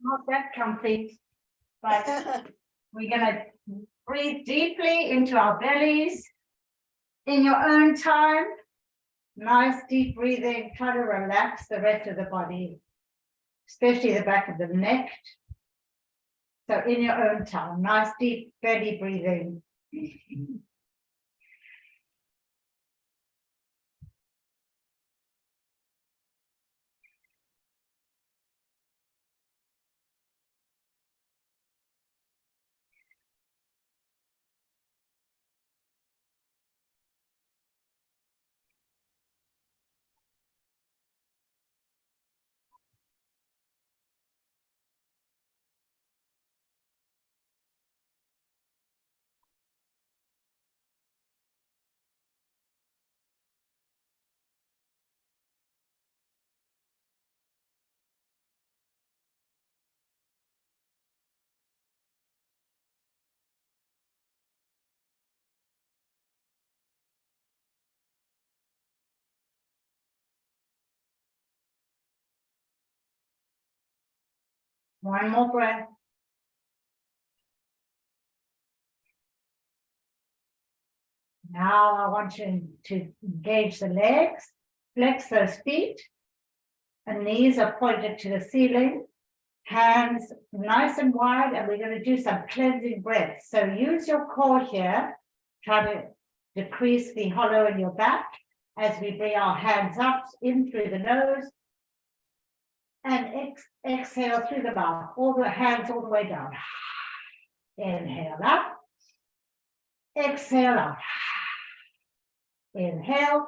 Not that complete, but we're gonna breathe deeply into our bellies in your own time. Nice deep breathing, try to relax the rest of the body, especially the back of the neck. So in your own time, nice deep belly breathing. One more breath. Now I want you to engage the legs, flex those feet, and knees are pointed to the ceiling, hands nice and wide, and we're going to do some cleansing breaths. So use your core here, try to decrease the hollow in your back as we bring our hands up in through the nose and exhale through the mouth, all the hands all the way down. Inhale up, exhale out. Inhale,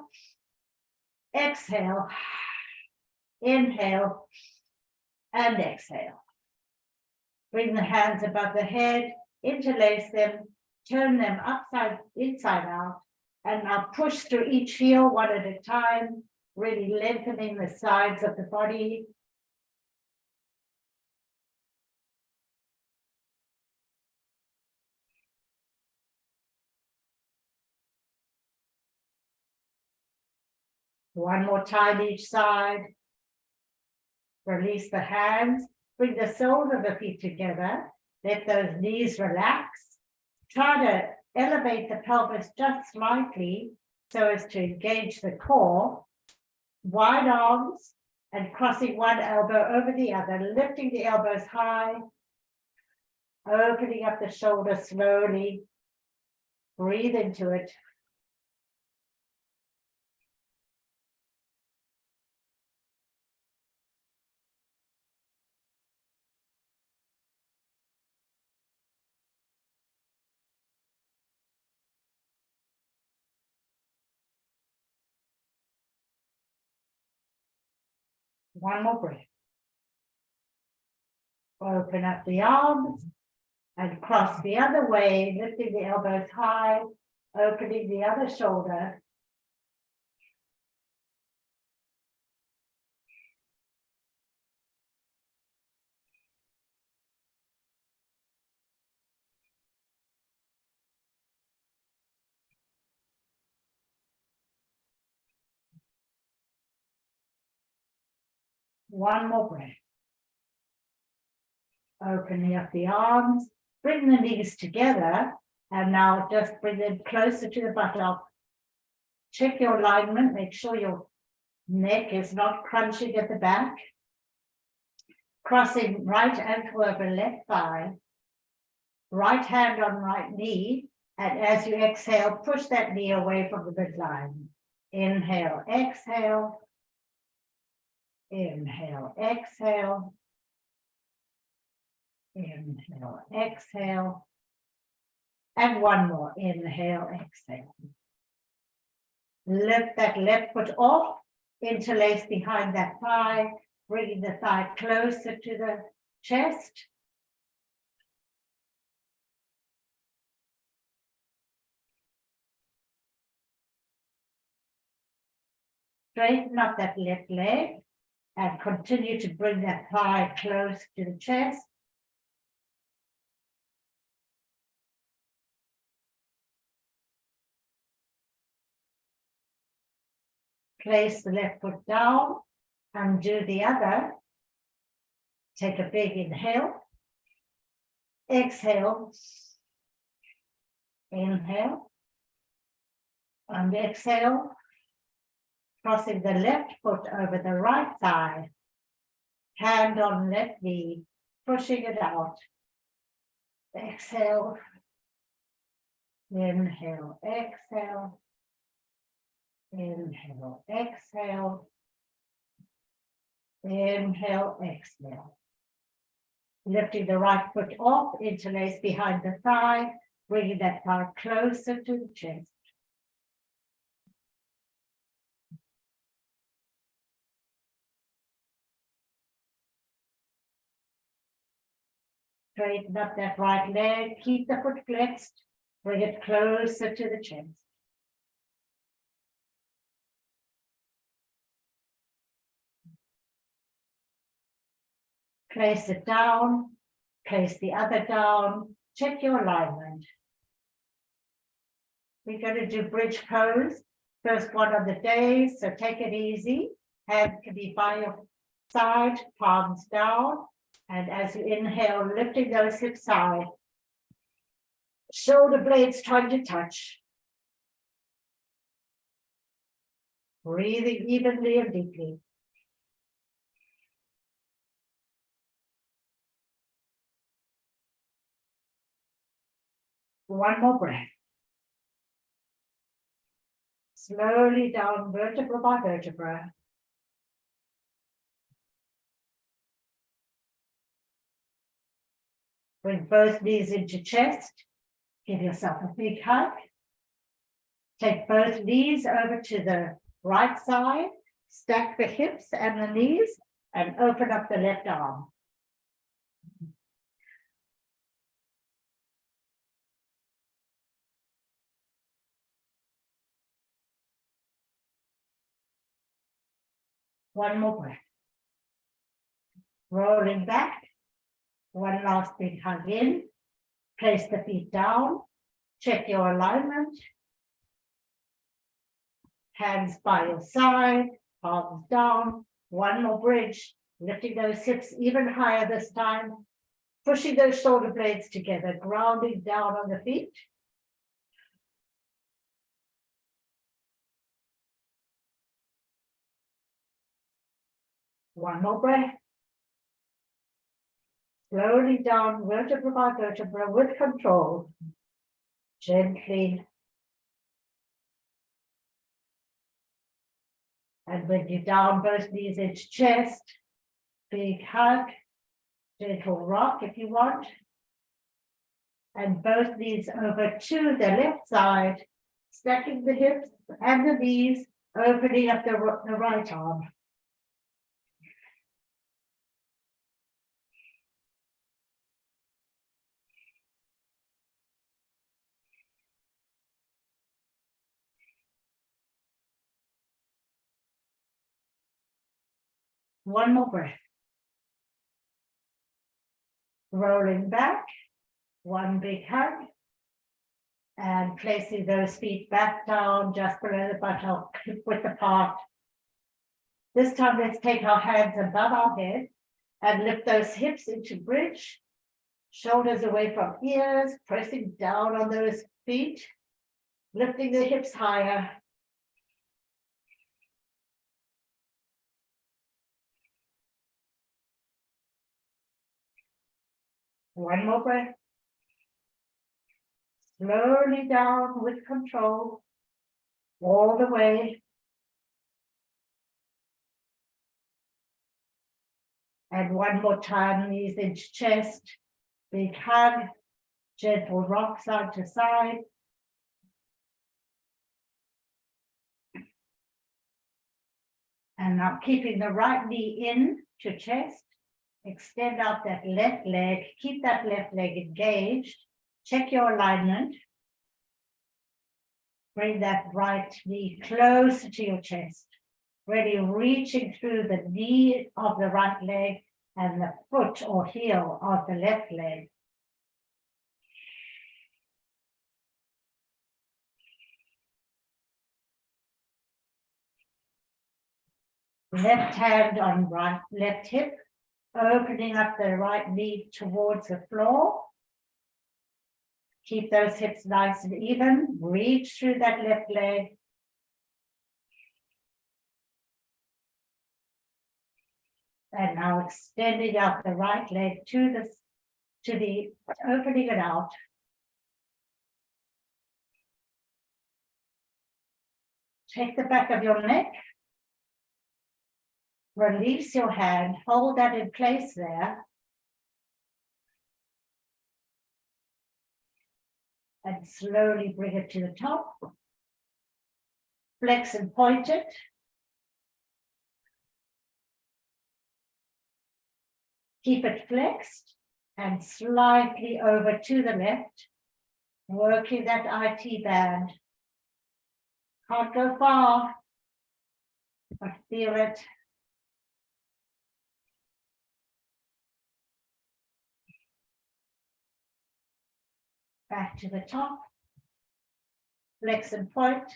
exhale, inhale, and exhale. Bring the hands above the head, interlace them, turn them inside out, and now push through each heel one at a time, really lengthening the sides of the body. One more time each side. Release the hands. Bring the soles of the feet together. Let those knees relax. Try to elevate the pelvis just slightly so as to engage the core. Wide arms and crossing one elbow over the other, lifting the elbows high, opening up the shoulder slowly. Breathe into it. One more breath. Open up the arms and cross the other way, lifting the elbows high, opening the other shoulder. One more breath. Opening up the arms, bring the knees together, and now just bring them closer to the buttock. Check your alignment, make sure your neck is not crunching at the back. Crossing right ankle over left thigh, right hand on right knee, and as you exhale, push that knee away from the midline. Inhale, exhale. Inhale, exhale. Inhale, exhale. And one more. Inhale, exhale. Lift that left foot off, interlace behind that thigh, bringing the thigh closer to the chest. Straighten up that left leg and continue to bring that thigh close to the chest. Place the left foot down and do the other. Take a big inhale. Exhale. Inhale. And exhale. Crossing the left foot over the right thigh. Hand on left knee. Pushing it out. Exhale. Inhale. Exhale. Inhale. Exhale. Inhale. Exhale. Lifting the right foot off, interlace behind the thigh, bringing that thigh closer to the chest. Straighten up that right leg, keep the foot flexed, bring it closer to the chest. Place it down, place the other down, check your alignment. We're going to do bridge pose, first one of the day, so take it easy. Hands can be by your side, palms down, and as you inhale, lifting those hips high. Shoulder blades trying to touch. Breathing evenly and deeply. One more breath. Slowly down, vertebra by vertebra. Bring both knees into chest. Give yourself a big hug. Take both knees over to the right side. Stack the hips and the knees and open up the left arm. One more breath. Rolling back. One last big hug in. Place the feet down. Check your alignment. Hands by your side, palms down. One more bridge. Lifting those hips even higher this time. Pushing those shoulder blades together, grounding down on the feet. One more breath. Slowly down, vertebra by vertebra with control. Gently. And when you're down, both knees into chest. Big hug. Gentle rock if you want. And both knees over to the left side. Stacking the hips and the knees. Opening up the right arm. One more breath. Rolling back, one big hug, and placing those feet back down just below the buttock, hip width apart. This time, let's take our hands above our head and lift those hips into bridge, shoulders away from ears, pressing down on those feet, lifting the hips higher. One more breath. Slowly down with control, all the way. And one more time, knees into chest, big hug, gentle rock side to side. And now keeping the right knee in to chest. Extend out that left leg, keep that left leg engaged, check your alignment. Bring that right knee closer to your chest, really reaching through the knee of the right leg and the foot or heel of the left leg. Left hand on right, left hip, Opening up the right knee towards the floor. Keep those hips nice and even. Reach through that left leg. And now extending out the right leg to the opening it out. Take the back of your neck. Release your hand, hold that in place there. And slowly bring it to the top. Flex and point it. Keep it flexed and slightly over to the left. Working that IT band. Can't go far, but feel it. Back to the top. Flex and point.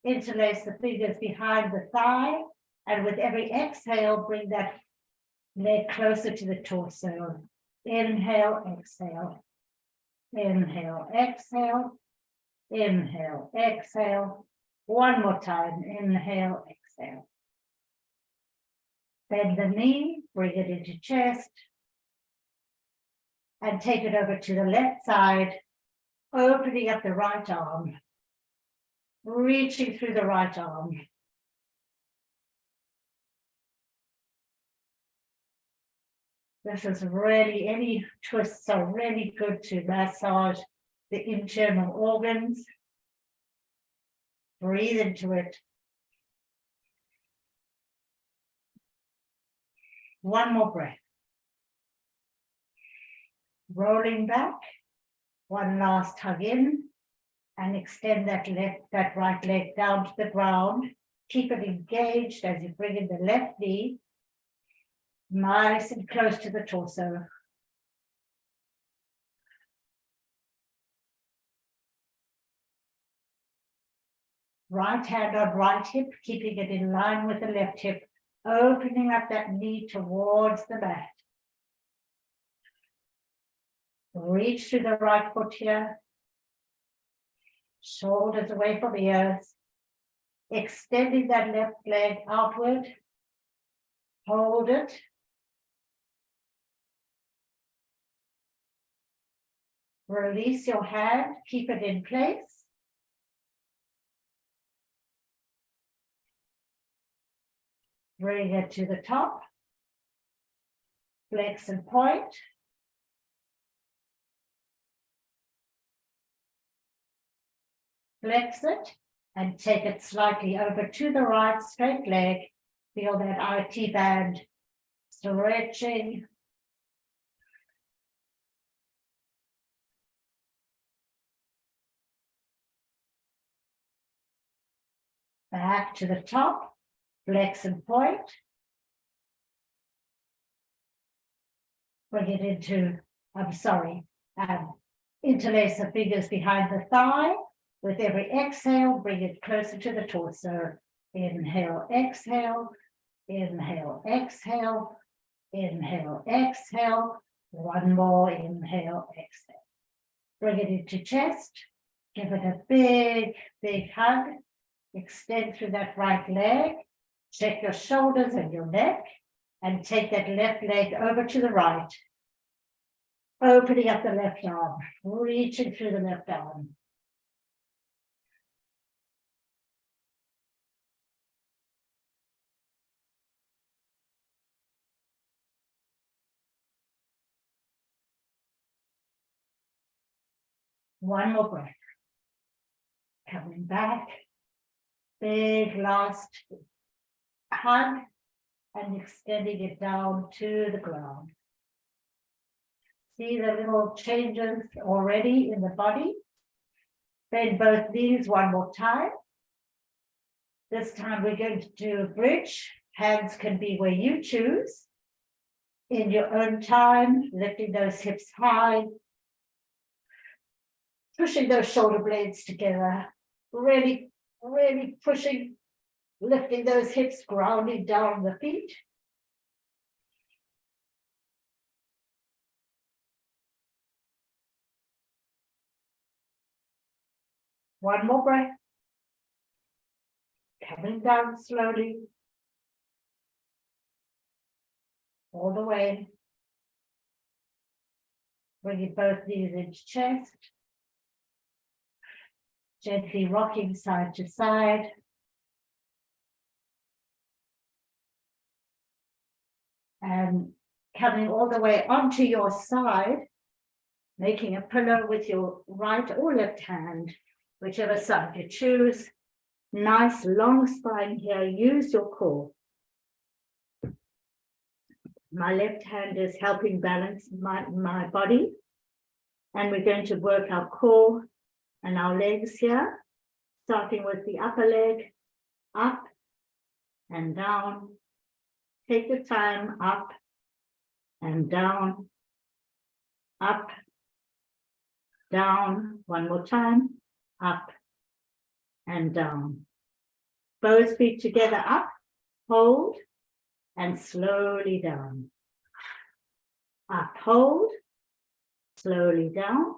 Interlace the fingers behind the thigh, and with every exhale, bring that leg closer to the torso. Inhale, exhale. Inhale, exhale. Inhale, exhale. One more time. Inhale, exhale. Bend the knee, bring it into chest. And take it over to the left side, opening up the right arm. Reaching through the right arm. This is really, any twists are really good to massage the internal organs. Breathe into it. One more breath. Rolling back. One last hug in. And extend that right leg down to the ground. Keep it engaged as you bring in the left knee. Nice and close to the torso. Right hand on right hip, keeping it in line with the left hip. Opening up that knee towards the mat. Reach through the right foot here. Shoulders away from ears. Extending that left leg outward. Hold it. Release your hand, keep it in place. Bring it to the top. Flex and point. Flex it and take it slightly over to the right, straight leg. Feel that IT band stretching. Back to the top, flex and point. Bring it into, interlace the fingers behind the thigh. With every exhale, bring it closer to the torso. Inhale, exhale, inhale, exhale, inhale, exhale. One more, inhale, exhale. Bring it into chest. Give it a big, big hug. Extend through that right leg. Check your shoulders and your neck. And take that left leg over to the right. Opening up the left arm. Reaching through the left arm. One more breath. Coming back. Big last hug and extending it down to the ground. See the little changes already in the body. Bend both knees one more time. This time we're going to do a bridge. Hands can be where you choose. In your own time, lifting those hips high. Pushing those shoulder blades together. Really pushing Lifting those hips, grounding down the feet. One more breath. Coming down slowly. All the way. Bringing both knees into chest. Gently rocking side to side. And coming all the way onto your side, making a pillow with your right or left hand, whichever side you choose. Nice long spine here, use your core. My left hand is helping balance my body. And we're going to work our core and our legs here, starting with the upper leg, up and down. Take your time, up and down, up, down. One more time, up and down. Both feet together, up, hold, and slowly down. Up, hold, slowly down,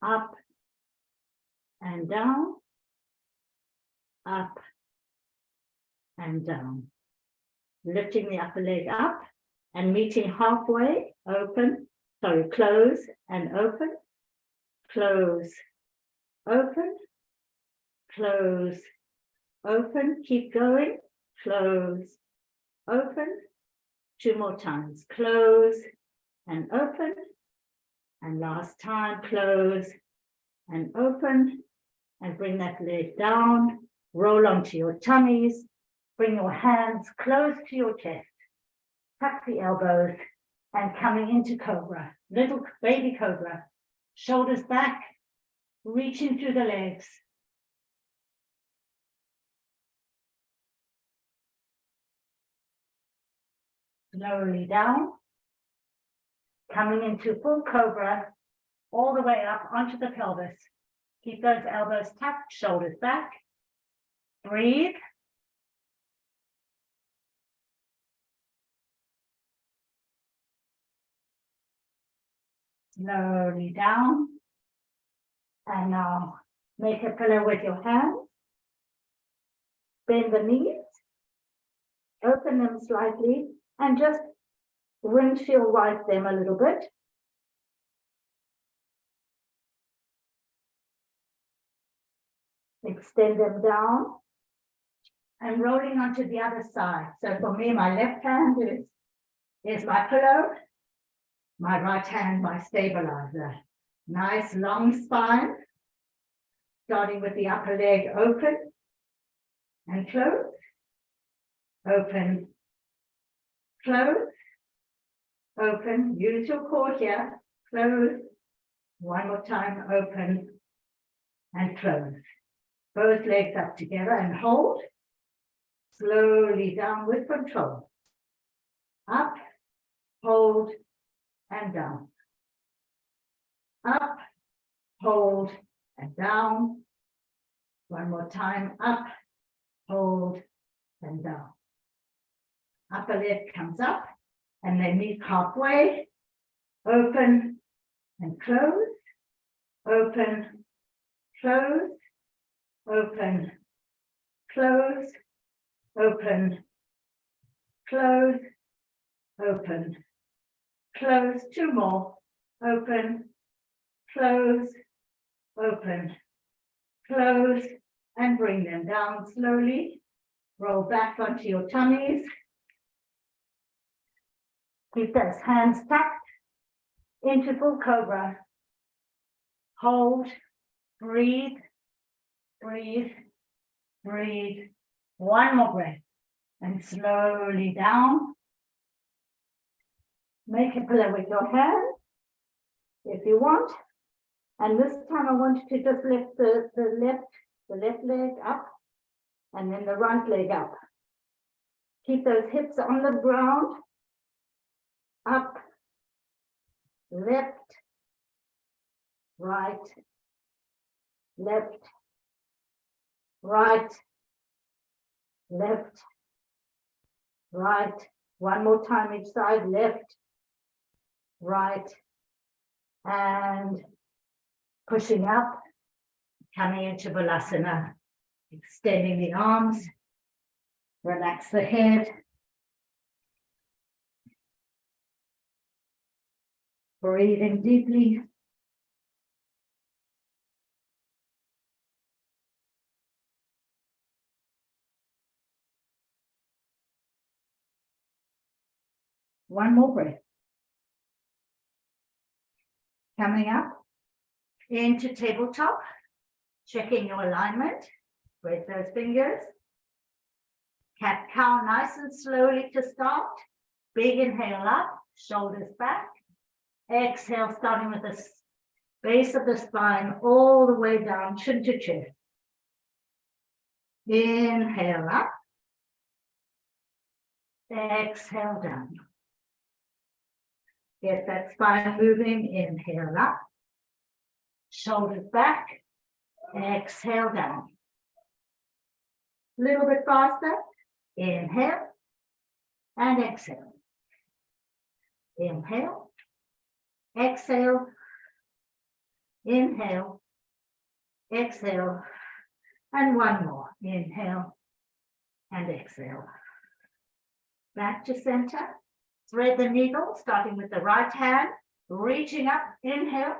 up and down, up and down. Lifting the upper leg up and meeting halfway, close and open, close, open, close, open, keep going, close, open, 2 more times, close and open, and last time, close and open, and bring that leg down, roll onto your tummies, bring your hands close to your chest, tuck the elbows, and coming into cobra, little baby cobra, shoulders back, reaching through the legs. Slowly down, coming into full cobra, all the way up onto the pelvis. Keep those elbows tucked, shoulders back. Breathe. Slowly down. And now make a pillow with your hands. Bend the knees. Open them slightly and just windshield wipe them a little bit. Extend them down and rolling onto the other side. So for me, my left hand is my pillow, my right hand, my stabilizer. Nice long spine, starting with the upper leg open and close, open, close, open. Use your core here, close, one more time, open and close. Both legs up together and hold. Slowly down with control. Up, hold, and down. Up, hold, and down. One more time. Up, hold, and down. Upper leg comes up, and then meet halfway. Open and close. Open, close. Open, close, open, close, open, close. 2 more. Open, close, open, close, and bring them down slowly. Roll back onto your tummies. Keep those hands tucked into full cobra. Hold, breathe. Breathe, breathe. 1 more breath and slowly down. Make a pillow with your hand if you want. And this time I want you to just lift the left leg up and then the right leg up. Keep those hips on the ground. Up, left, right, left, right, left, right. One more time each side, left, right, and pushing up, coming into Balasana, extending the arms, relax the head, breathing deeply. One more breath. Coming up into tabletop, checking your alignment, spread those fingers. Cat cow, nice and slowly to start. Big inhale up, shoulders back. Exhale, starting with the base of the spine all the way down, chin to chin. Inhale up. Exhale down. Get that spine moving. Inhale up. Shoulders back. Exhale down. A little bit faster. Inhale and exhale. Inhale. Exhale. Inhale. Exhale. And one more. Inhale and exhale. Back to center. Thread the needle, starting with the right hand, reaching up, inhale,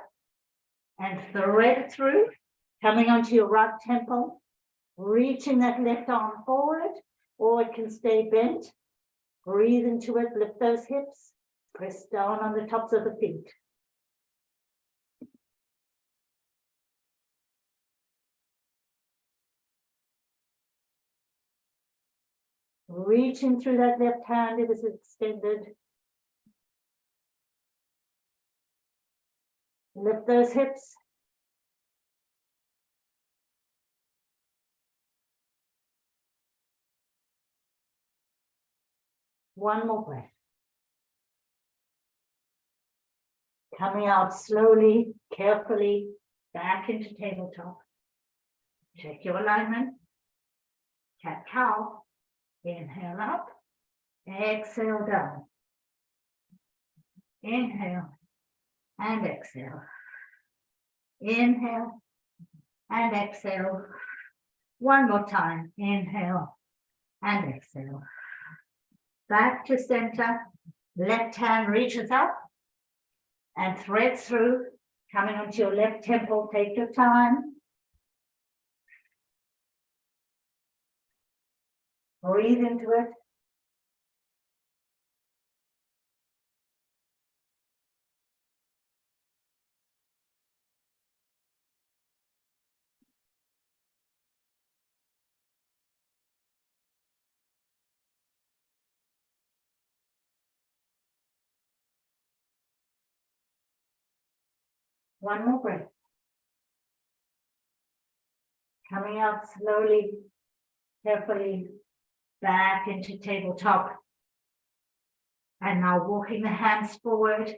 and thread it through, coming onto your right temple, reaching that left arm forward, or it can stay bent. Breathe into it, lift those hips, press down on the tops of the feet. Reaching through that left hand, it is extended. Lift those hips. One more breath. Coming out slowly, carefully, back into tabletop. Check your alignment. Cat cow. Inhale up. Exhale down. Inhale and exhale. Inhale and exhale. One more time. Inhale and exhale. Back to center. Left hand reaches up and threads through, coming onto your left temple. Take your time. Breathe into it. One more breath. Coming out slowly, carefully, back into tabletop. And now walking the hands forward,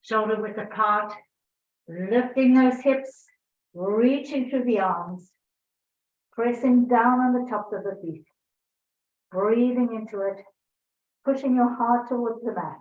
shoulder width apart, lifting those hips, reaching through the arms, pressing down on the tops of the feet, breathing into it, pushing your heart towards the mat.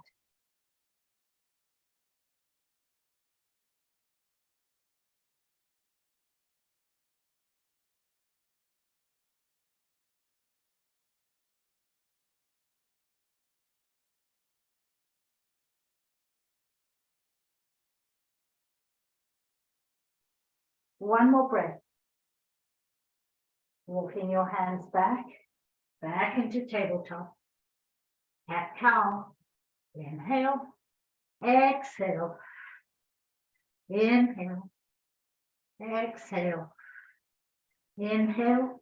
One more breath. Walking your hands back, back into tabletop. Cat cow. Inhale, exhale. Inhale, exhale. Inhale,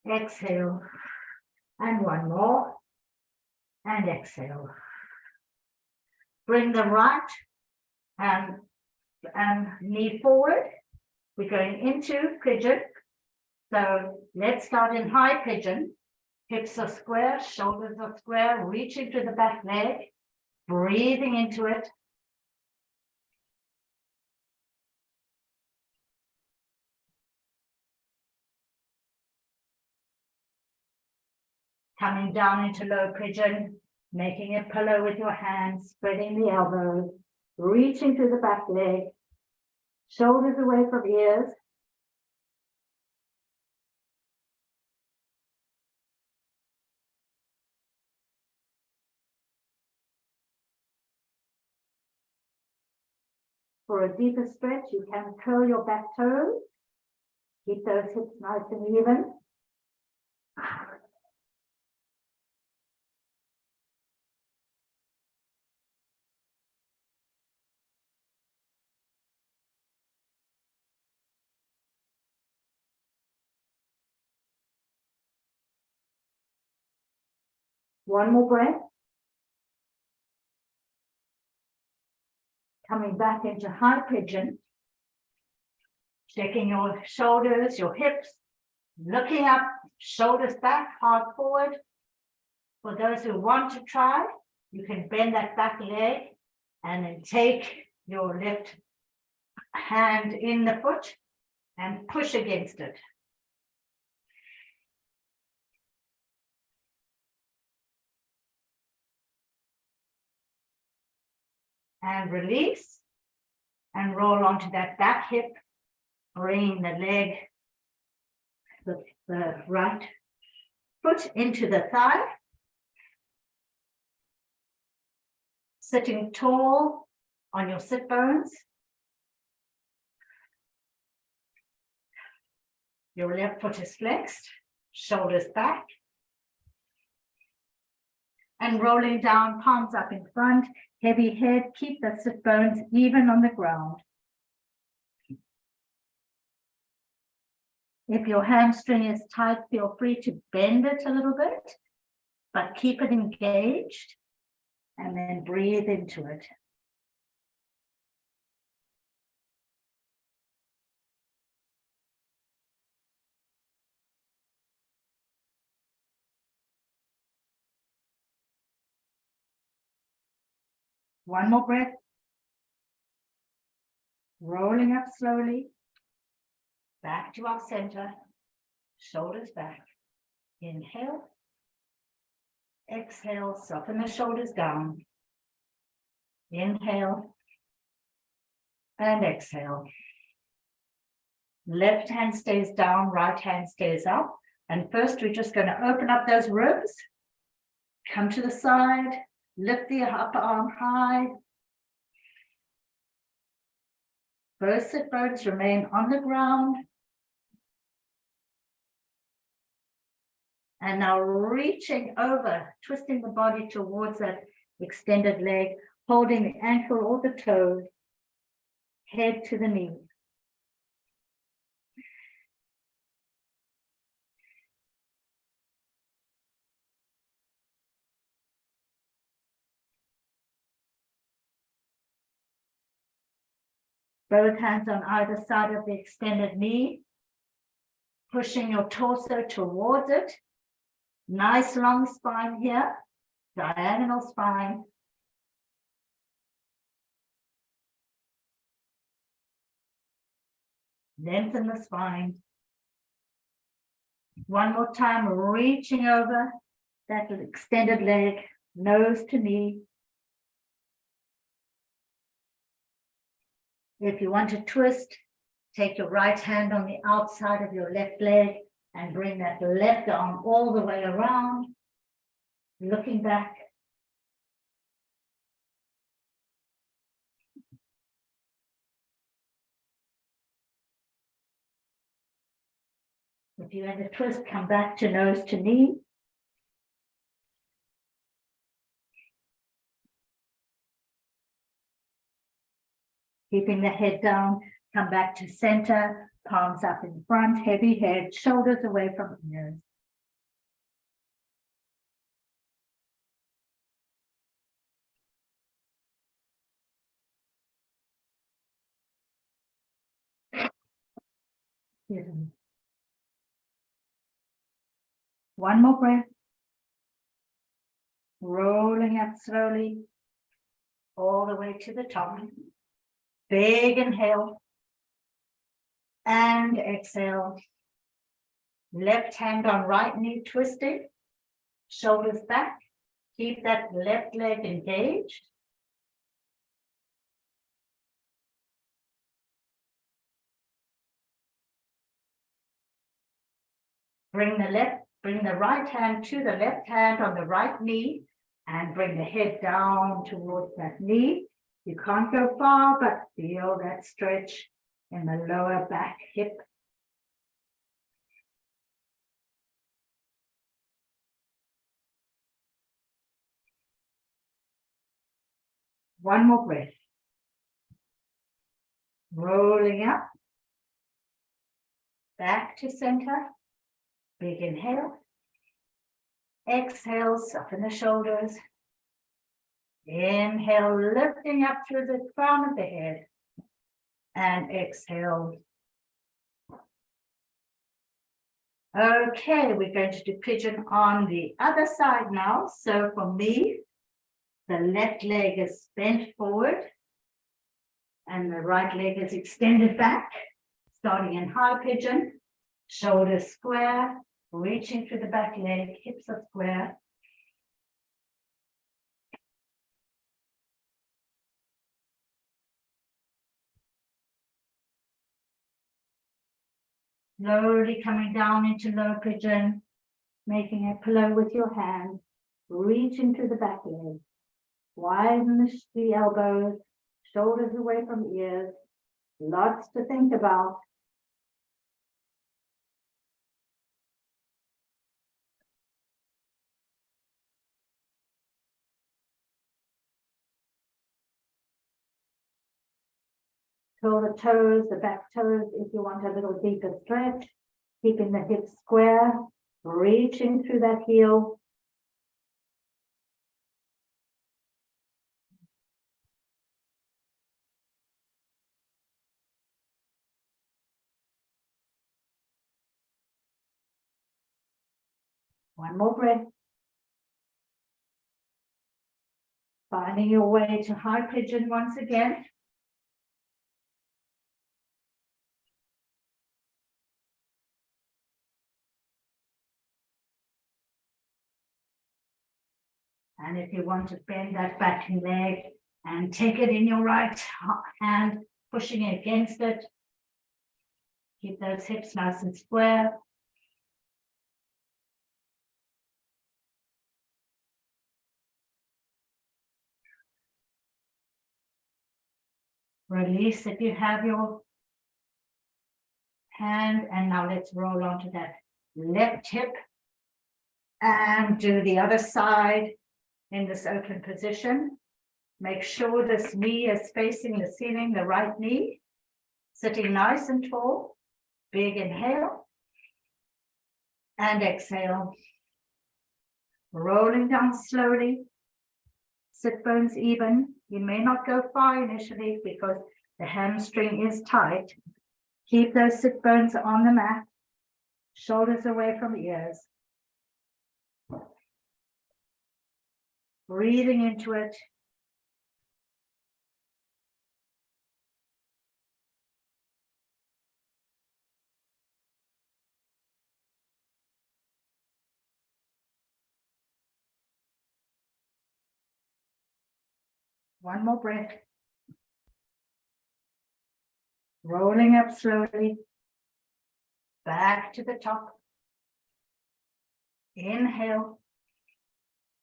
exhale. And one more. And exhale. Bring the right and knee forward. We're going into pigeon. So let's start in high pigeon. Hips are square, shoulders are square, reaching to the back leg, breathing into it. Coming down into low pigeon, making a pillow with your hands, spreading the elbows, reaching through the back leg, shoulders away from ears. For a deeper stretch, you can curl your back toes. Keep those hips nice and even. One more breath. Coming back into high pigeon. Checking your shoulders, your hips, looking up, shoulders back, heart forward. For those who want to try, you can bend that back leg and then take your left hand in the foot and push against it. And release and roll onto that back hip, bringing the leg, the right foot into the thigh. Sitting tall on your sit bones. Your left foot is flexed, shoulders back. And rolling down, palms up in front, heavy head, keep the sit bones even on the ground. If your hamstring is tight, feel free to bend it a little bit, but keep it engaged and then breathe into it. One more breath. Rolling up slowly. Back to our center. Shoulders back. Inhale. Exhale. Soften the shoulders down. Inhale. And exhale. Left hand stays down. Right hand stays up. And first, we're just going to open up those ribs. Come to the side. Lift the upper arm high. Both sit bones remain on the ground. And now reaching over, twisting the body towards that extended leg, holding the ankle or the toes, head to the knee. Both hands on either side of the extended knee, pushing your torso towards it. Nice long spine here, diagonal spine. Lengthen the spine. One more time, reaching over that extended leg, nose to knee. If you want to twist, take your right hand on the outside of your left leg and bring that left arm all the way around, looking back. If you end a twist, come back to nose to knee. Keeping the head down, come back to center, palms up in front, heavy head, shoulders away from ears. One more breath. Rolling up slowly, all the way to the top. Big inhale and exhale. Left hand on right knee twisted. shoulders back. Keep that left leg engaged. Bring the right hand to the left hand on the right knee and bring the head down towards that knee. You can't go far, but feel that stretch in the lower back hip. One more breath. Rolling up. Back to center. Big inhale. Exhale, soften the shoulders. Inhale, lifting up through the crown of the head. And exhale. Okay, we're going to do pigeon on the other side now. So for me, the left leg is bent forward and the right leg is extended back, starting in high pigeon, shoulders square, reaching through the back leg, hips are square. Slowly coming down into low pigeon, making a pillow with your hands, reaching through the back leg. Widen the elbows, shoulders away from ears. Lots to think about. Curl the toes, the back toes, if you want a little deeper stretch. Keeping the hips square, reaching through that heel. One more breath. Finding your way to high pigeon once again. And if you want to bend that back leg and take it in your right hand, pushing it against it. Keep those hips nice and square. Release if you have your hand, and now let's roll onto that left hip and do the other side in this open position. Make sure this knee is facing the ceiling, the right knee, sitting nice and tall. Big inhale and exhale. Rolling down slowly. Sit bones even. You may not go far initially because the hamstring is tight. Keep those sit bones on the mat, shoulders away from ears. Breathing into it. One more breath. Rolling up slowly. Back to the top. Inhale.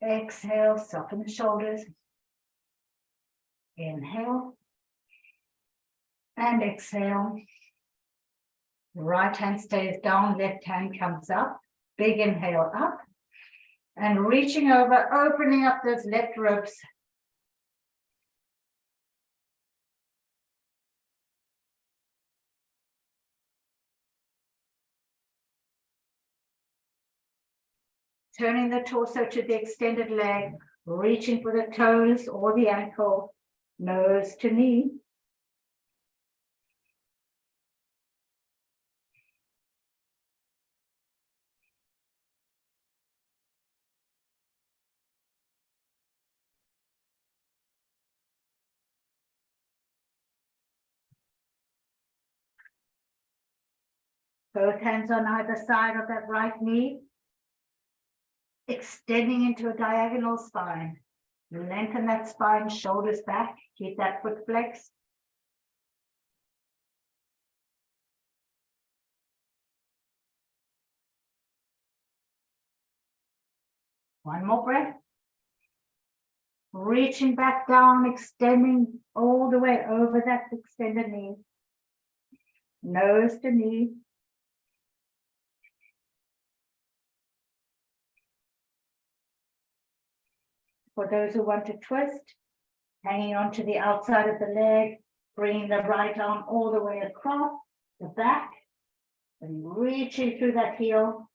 Exhale, soften the shoulders. Inhale. And exhale. The right hand stays down, left hand comes up. Big inhale up. And reaching over, opening up those left ribs. Turning the torso to the extended leg, reaching for the toes or the ankle, nose to knee. Both hands on either side of that right knee. extending into a diagonal spine. Lengthen that spine, shoulders back, keep that foot flexed. One more breath. Reaching back down, extending all the way over that extended knee. Nose to knee. For those who want to twist, hanging on to the outside of the leg, bringing the right arm all the way across the back, and reaching through that heel.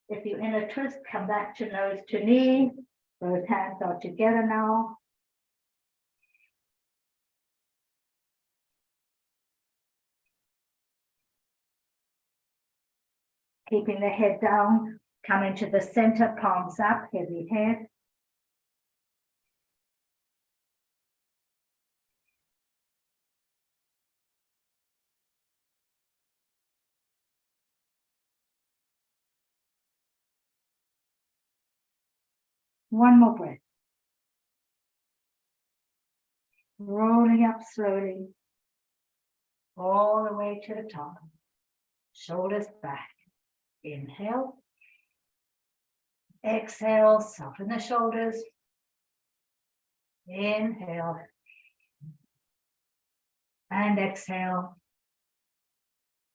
If you're in a twist, come back to nose to knee. Both hands are together now. Keeping the head down, coming to the center, palms up, heavy head. One more breath. Rolling up slowly, all the way to the top. Shoulders back. Inhale. Exhale, soften the shoulders. Inhale. And exhale.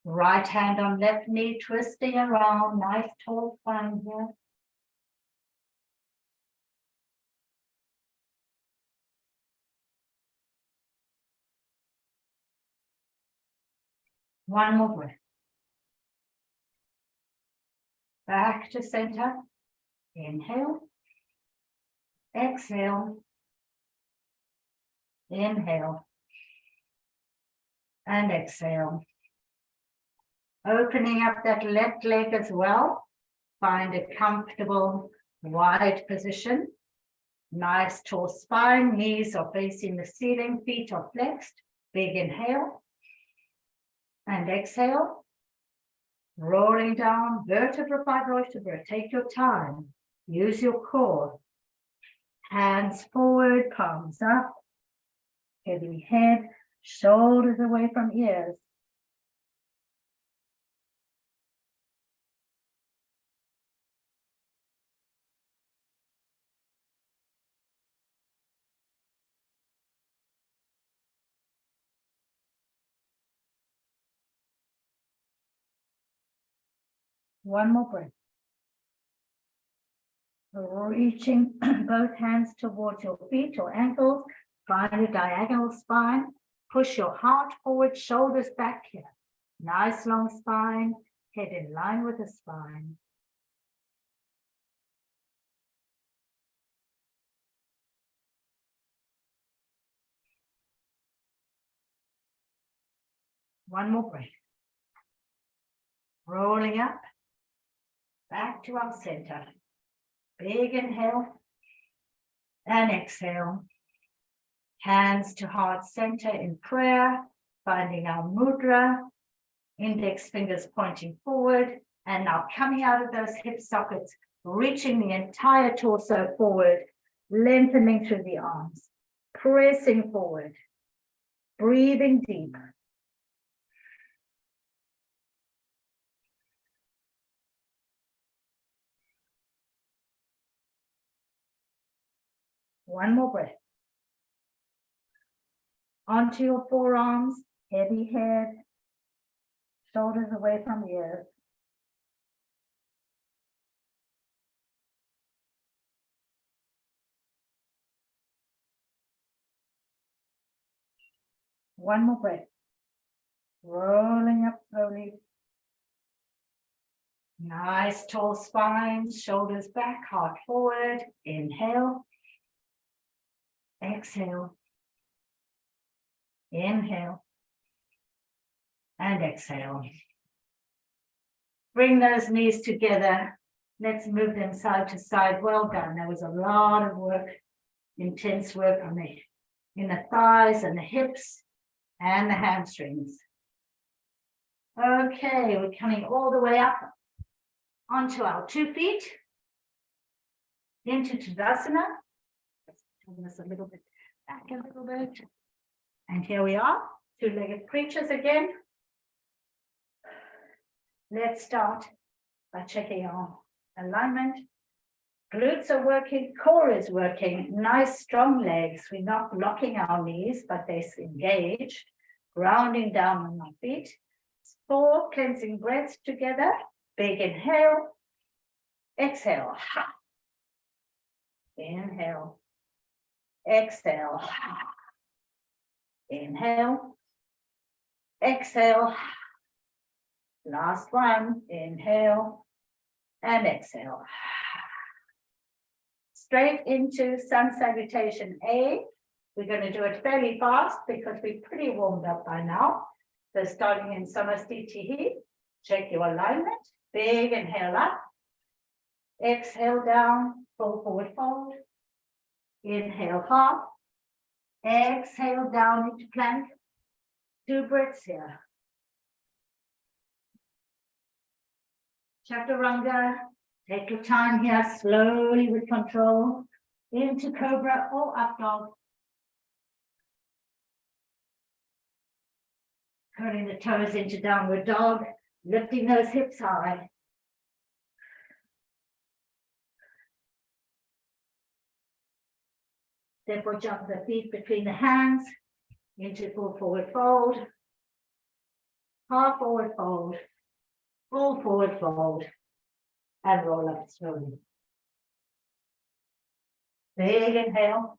Right hand on left knee, twisting around, nice tall spine here. One more breath. Back to center. Inhale. Exhale. Inhale. And exhale. Opening up that left leg as well. Find a comfortable wide position. Nice tall spine. Knees are facing the ceiling. Feet are flexed. Big inhale. And exhale. Rolling down vertebra by vertebra. Take your time. Use your core. Hands forward, palms up. Heavy head, shoulders away from ears. One more breath. Reaching both hands towards your feet or ankles. Find a diagonal spine. Push your heart forward, shoulders back here. Nice long spine, head in line with the spine. One more breath. Rolling up, back to our center. Big inhale and exhale. Hands to heart center in prayer, finding our mudra, index fingers pointing forward, and now coming out of those hip sockets, reaching the entire torso forward, lengthening through the arms, pressing forward, breathing deep. One more breath. Onto your forearms, heavy head, shoulders away from ears. One more breath. Rolling up slowly. Nice tall spine, shoulders back, heart forward. Inhale. Exhale. Inhale. And exhale. Bring those knees together. Let's move them side to side. Well done. There was a lot of work, intense work on the in the thighs and the hips and the hamstrings. Okay, we're coming all the way up onto our 2 feet into Tadasana. Let's turn this a little bit back a little bit. And here we are, 2-legged creatures again. Let's start by checking our alignment. Glutes are working, core is working, nice strong legs. We're not locking our knees, but they're engaged, grounding down on my feet. 4 cleansing breaths together. Big inhale, exhale. Inhale, exhale. Inhale, exhale. Last one, inhale and exhale. Straight into sun salutation A. We're going to do it fairly fast because we're pretty warmed up by now. So starting in Samastitihi, check your alignment. Big inhale up. Exhale down, full forward fold. Inhale half. Exhale down into plank. 2 breaths here. Chaturanga. Take your time here, slowly with control, into cobra or up dog. Curling the toes into downward dog, lifting those hips high. Step or jump the feet between the hands, into full forward fold, half forward fold, full forward fold. And roll up slowly. Big inhale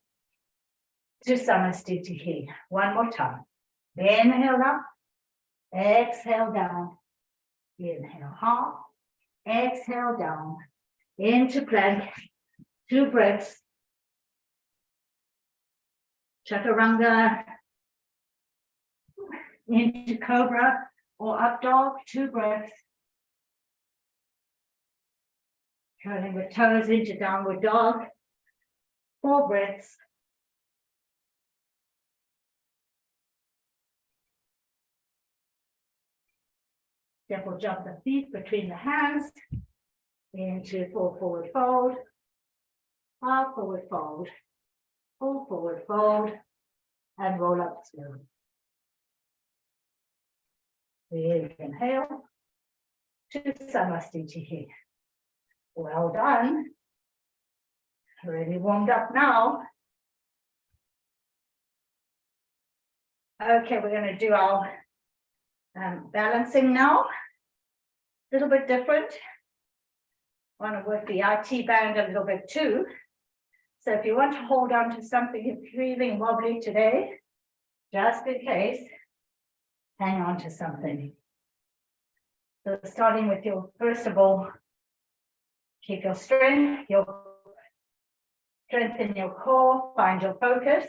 to Samastitihi. One more time. Inhale up, exhale down. Inhale half, exhale down. Into plank, 2 breaths. Chaturanga. Into cobra or up dog, 2 breaths. Curling the toes into downward dog, 4 breaths. Step or jump the feet between the hands into full forward fold, half forward fold, full forward fold, and roll up slowly. Big inhale to Samastitihi. Well done. Really warmed up now. Okay, we're going to do our balancing now. A little bit different. Want to work the IT band a little bit too. So if you want to hold on to something you're feeling wobbly today, just in case, hang on to something. So starting with your, first of all, keep your strength in your core, find your focus.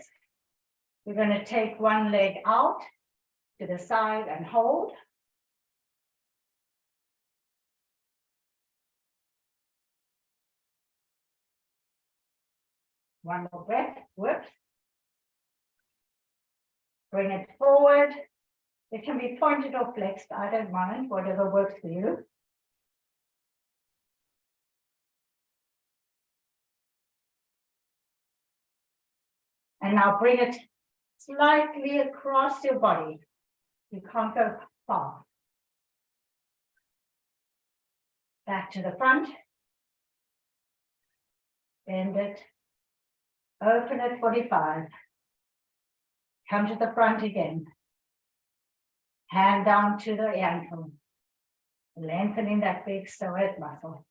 We're going to take one leg out to the side and hold. One more breath, whoops. Bring it forward. It can be pointed or flexed, I don't mind, whatever works for you. And now bring it slightly across your body. You can't go far. Back to the front. Bend it. Open at 45. Come to the front again. Hand down to the ankle. Lengthening that big psoas muscle.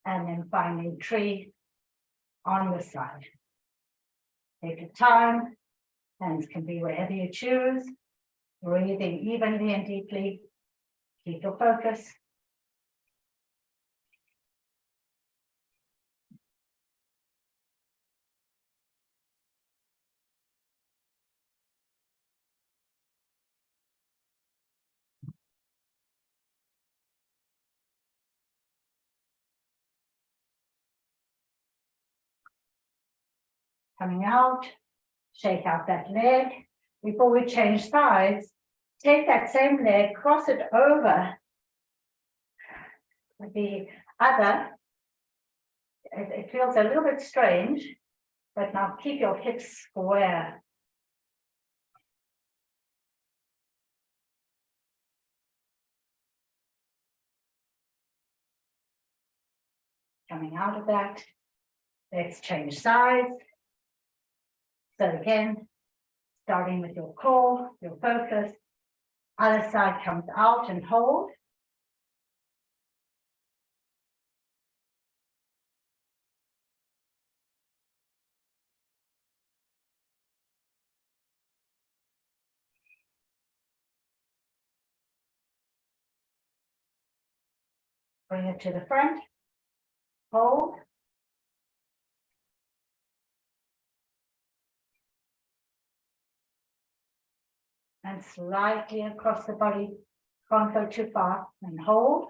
And then finally tree on the side. Take your time. Hands can be wherever you choose. Breathing evenly and deeply. Keep your focus. Coming out, shake out that leg. Before we change sides, take that same leg, cross it over the other. It feels a little bit strange, but now keep your hips square. Coming out of that, let's change sides. So again, starting with your core, your focus, other side comes out and hold. Bring it to the front, hold. And slightly across the body, can't go too far, and hold.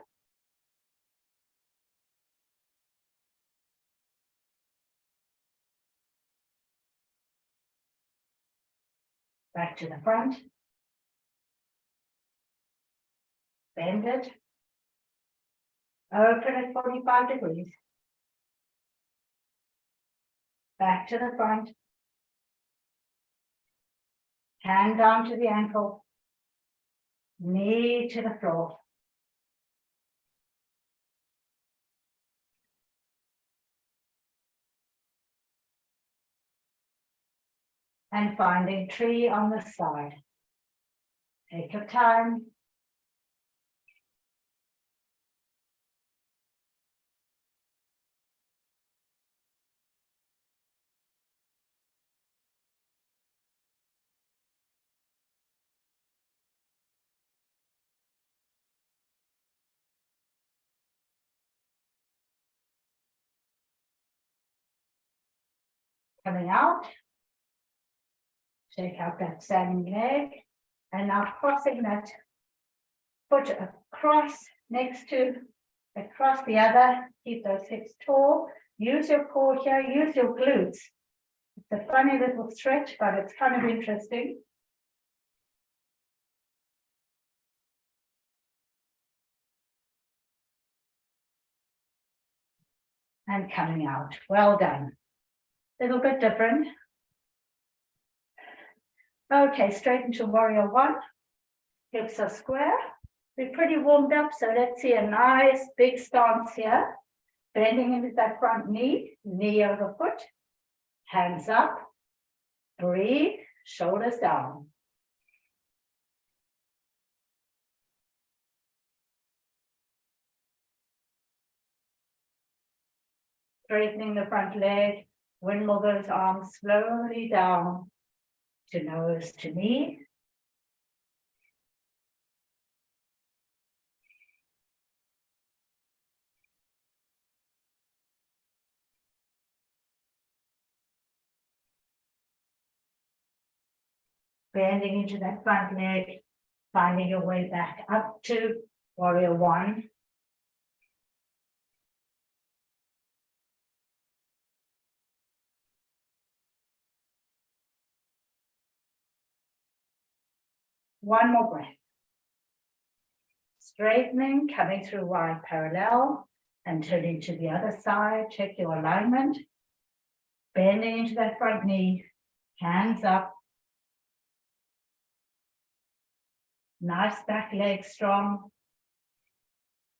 Back to the front. Bend it. Open at 45 degrees. Back to the front. Hand down to the ankle. Knee to the floor. And finding tree on the side. Take your time. Coming out. Shake out that standing leg. And now crossing that foot across across the other. Keep those hips tall. Use your core here, use your glutes. It's a funny little stretch, but it's kind of interesting. And coming out. Well done. Little bit different. Okay, straight into warrior one. Hips are square. We're pretty warmed up, so let's see a nice big stance here. Bending into that front knee, knee over foot, hands up, breathe, shoulders down. Straightening the front leg, windmill those arms slowly down to nose to knee. Bending into that front leg, finding your way back up to warrior one. One more breath. Straightening, coming through wide parallel and turning to the other side. Check your alignment. Bending into that front knee, hands up. Nice back leg strong.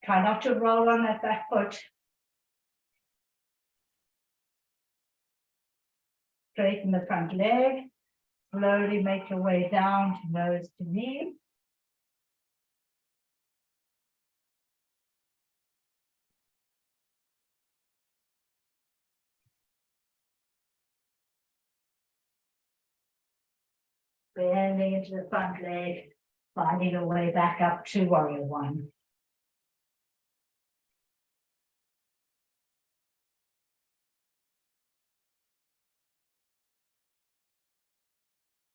Try not to roll on that back foot. Straighten the front leg. Slowly make your way down to nose to knee. Bending into the front leg, finding your way back up to warrior one.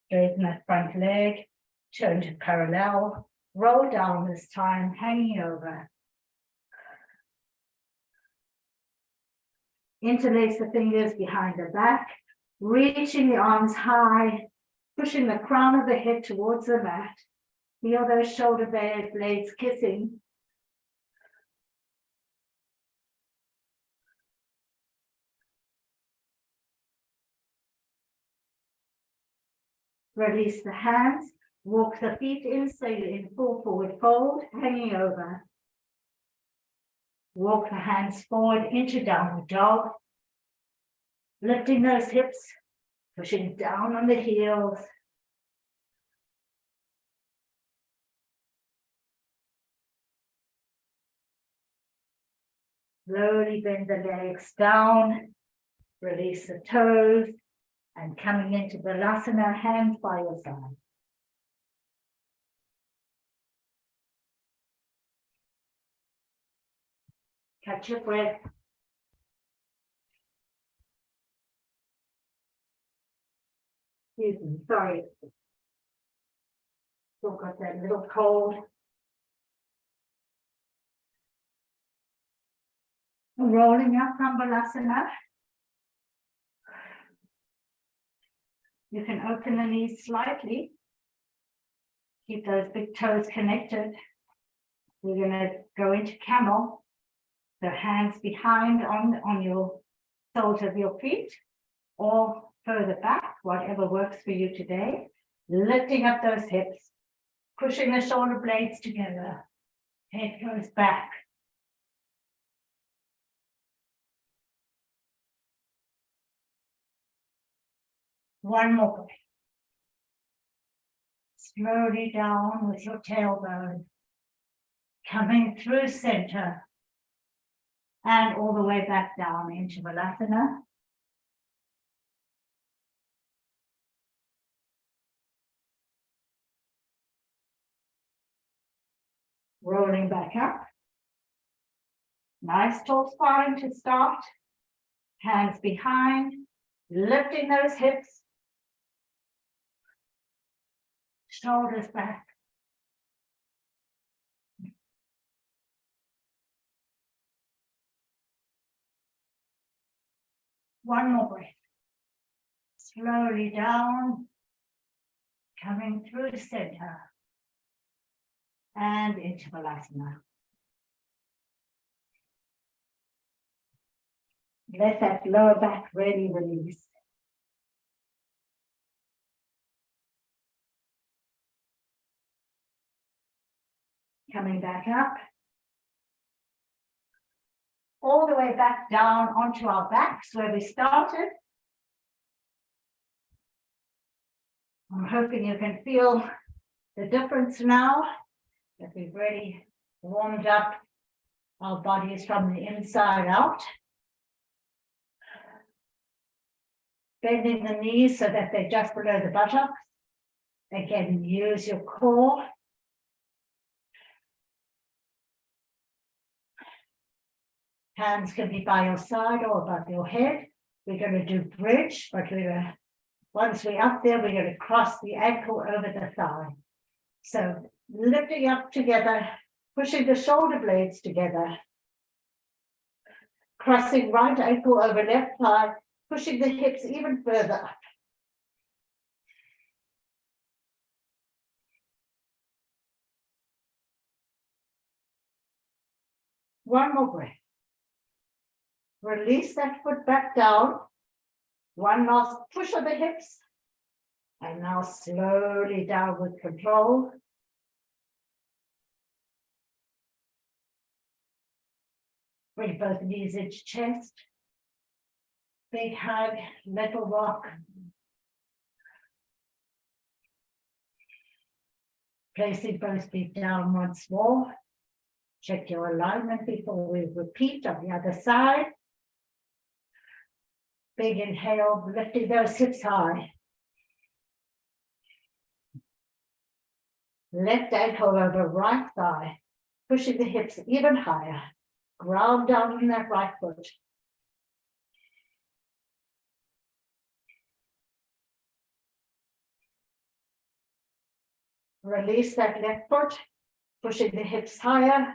Straighten that front leg, turn to parallel, roll down this time, hanging over. Interlace the fingers behind the back, Reaching the arms high, pushing the crown of the head towards the mat. Feel those shoulder blades kissing. Release the hands, walk the feet in, so you're in full forward fold, hanging over. Walk the hands forward into downward dog. Lifting those hips, pushing down on the heels. Slowly bend the legs down, release the toes, and coming into Balasana, hands by your side. Catch your breath. Excuse me, sorry. Still got that little cold. Rolling up from Balasana. You can open the knees slightly. Keep those big toes connected. We're going to go into camel. So hands behind on your soles of your feet or further back, whatever works for you today. Lifting up those hips, pushing the shoulder blades together. Head goes back. One more breath. Slowly down with your tailbone. Coming through center. And all the way back down into Balasana. Rolling back up. Nice tall spine to start. Hands behind. Lifting those hips. Shoulders back. One more breath. Slowly down. Coming through the center. And into Balasana. Let that lower back really release. Coming back up. All the way back down onto our backs where we started. I'm hoping you can feel the difference now that we've really warmed up our bodies from the inside out. Bending the knees so that they're just below the buttocks. Again, use your core. Hands can be by your side or above your head. We're going to do bridge, but once we're up there, we're going to cross the ankle over the thigh. So lifting up together, pushing the shoulder blades together. Crossing right ankle over left thigh, pushing the hips even further up. One more breath. Release that foot back down. One last push of the hips. And now slowly down with control. Bring both knees into chest. Big hug, little rock. Placing both feet down once more. Check your alignment before we repeat on the other side. Big inhale, lifting those hips high. Left ankle over right thigh, pushing the hips even higher. Ground down on that right foot. Release that left foot, pushing the hips higher.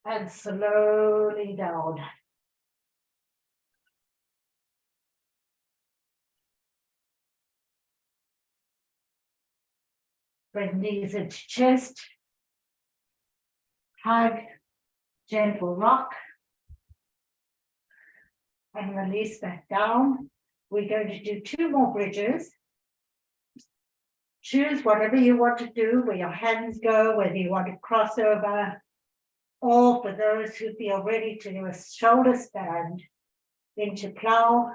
And slowly down. Bring knees into chest. Hug, gentle rock. And release back down. We're going to do 2 more bridges. Choose whatever you want to do, where your hands go, whether you want to cross over, or for those who feel ready to do a shoulder stand into plow.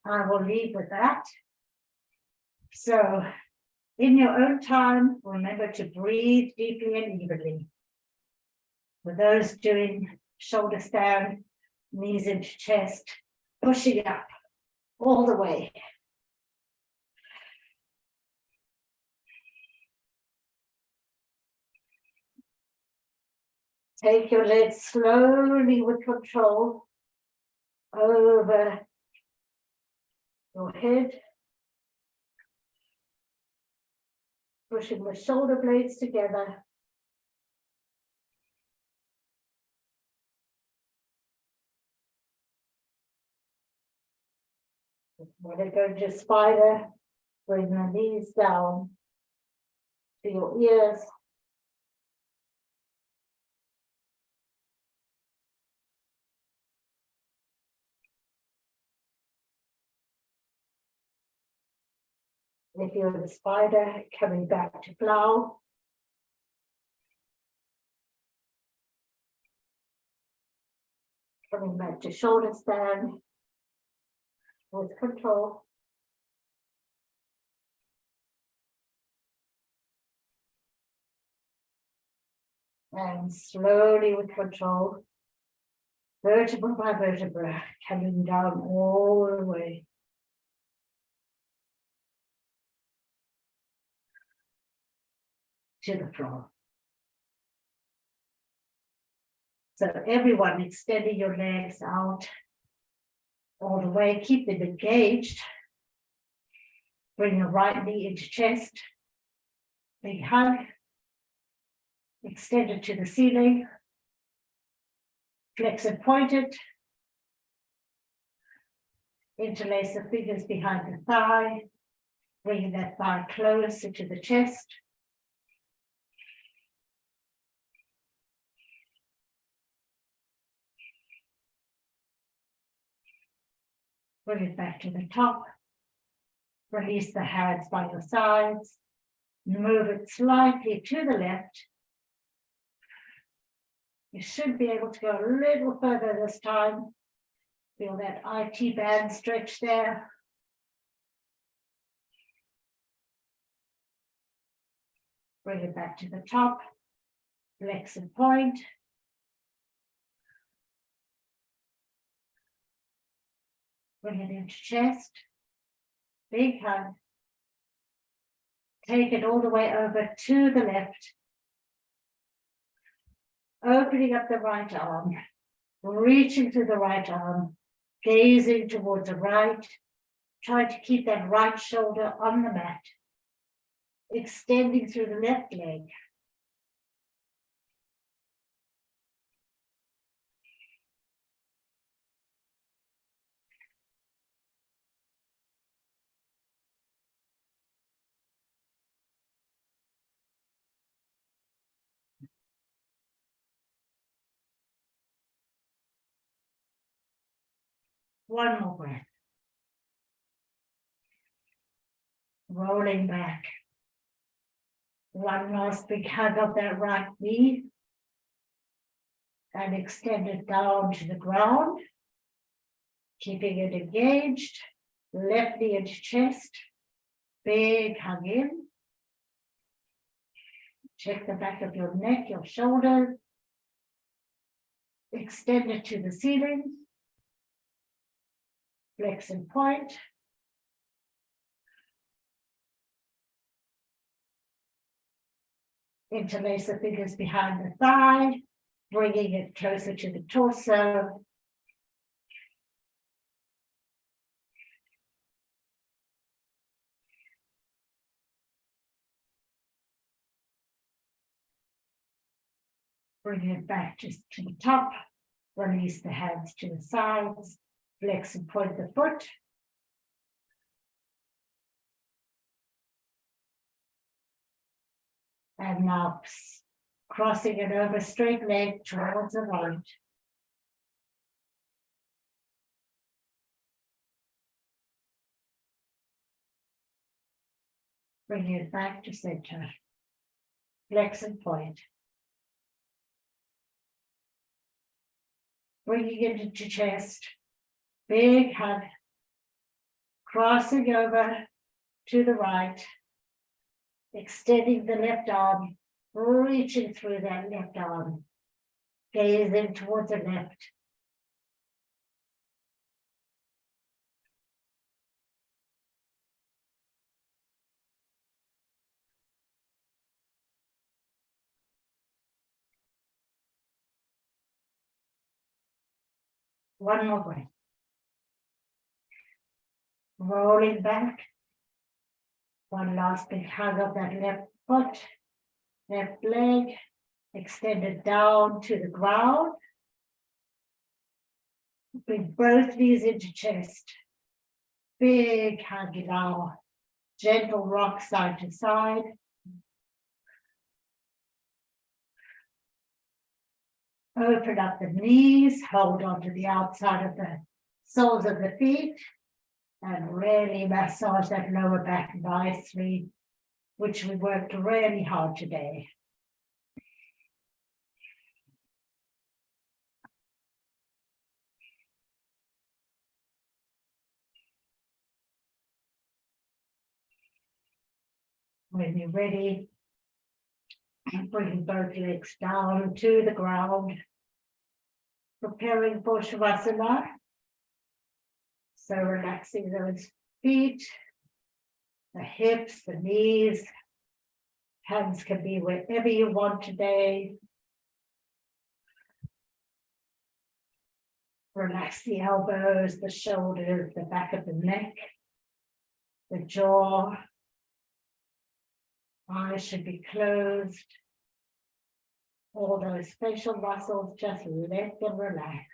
I will leave with that. So in your own time, remember to breathe deeply and evenly. For those doing shoulder stand, knees into chest, pushing up all the way. Take your legs slowly with control over your head, pushing the shoulder blades together. When you go to spider, bring the knees down to your ears. If you're the spider, coming back to plow. Coming back to shoulder stand with control. And slowly with control, vertebra by vertebra, coming down all the way. To the floor. So everyone extending your legs out all the way, keep them engaged. Bring your right knee into chest. Big hug. Extend it to the ceiling. Flex and point it. Interlace the fingers behind the thigh. Bringing that thigh closer to the chest. Bring it back to the top. Release the hands by your sides. Move it slightly to the left. You should be able to go a little further this time. Feel that IT band stretch there. Bring it back to the top. Flex and point. Bring it into chest. Big hug. Take it all the way over to the left. Opening up the right arm. Reaching through the right arm. Gazing towards the right. Try to keep that right shoulder on the mat. Extending through the left leg. One more breath. Rolling back. One last big hug of that right knee. And extend it down to the ground. Keeping it engaged. Left knee into chest. Big hug in. Check the back of your neck, your shoulders. Extend it to the ceiling. Flex and point. Interlace the fingers behind the thigh, bringing it closer to the torso. Bring it back just to the top. Release the hands to the sides. Flex and point the foot. And now crossing it over straight leg towards the right. Bring it back to center. Flex and point. Bringing it into chest. Big hug. Crossing over to the right. Extending the left arm. Reaching through that left arm. Gazing towards the left. One more breath. Rolling back. One last big hug of that left foot, left leg, extended down to the ground. Bring both knees into chest. Big hug now. Gentle rock side to side. Open up the knees, hold on to the outside of the soles of the feet, and really massage that lower back nicely, which we worked really hard today. When you're ready, bring both legs down to the ground, preparing for Shavasana. So relaxing those feet, the hips, the knees. Hands can be wherever you want today. Relax the elbows, the shoulders, the back of the neck, the jaw. Eyes should be closed. All those facial muscles, just let them relax.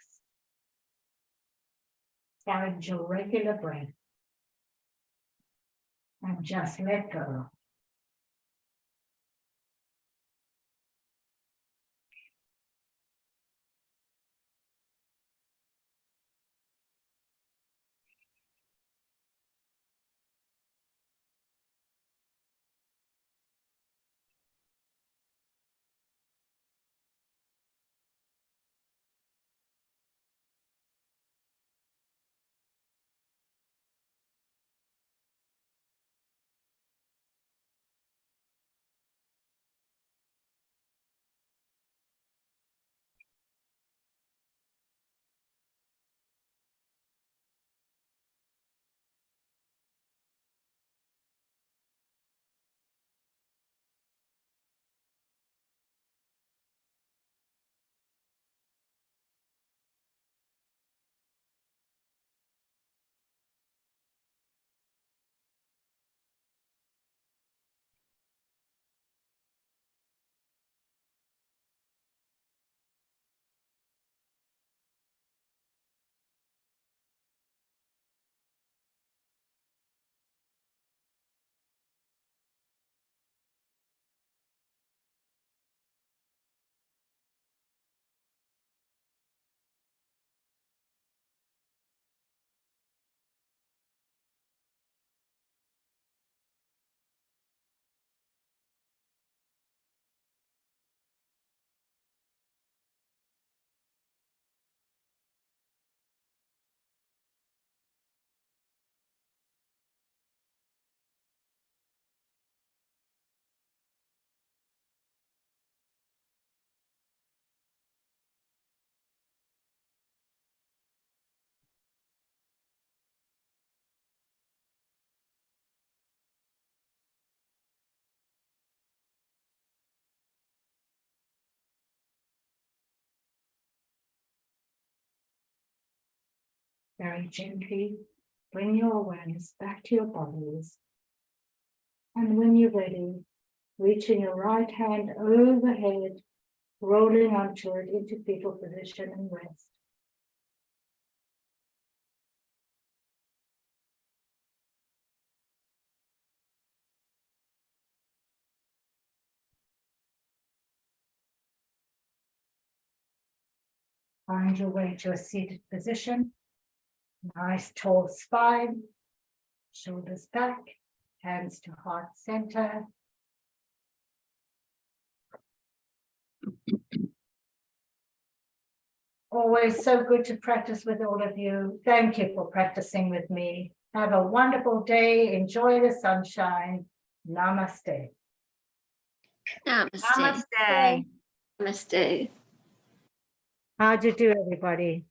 Find your regular breath. And just let go. Very gently bring your awareness back to your bodies. And when you're ready, reaching your right hand overhead, rolling onto it into fetal position and rest. Find your way to a seated position. Nice tall spine, shoulders back, hands to heart center. Always so good to practice with all of you. Thank you for practicing with me. Have a wonderful day. Enjoy the sunshine. Namaste. Namaste. Namaste. Namaste. How'd you do, everybody?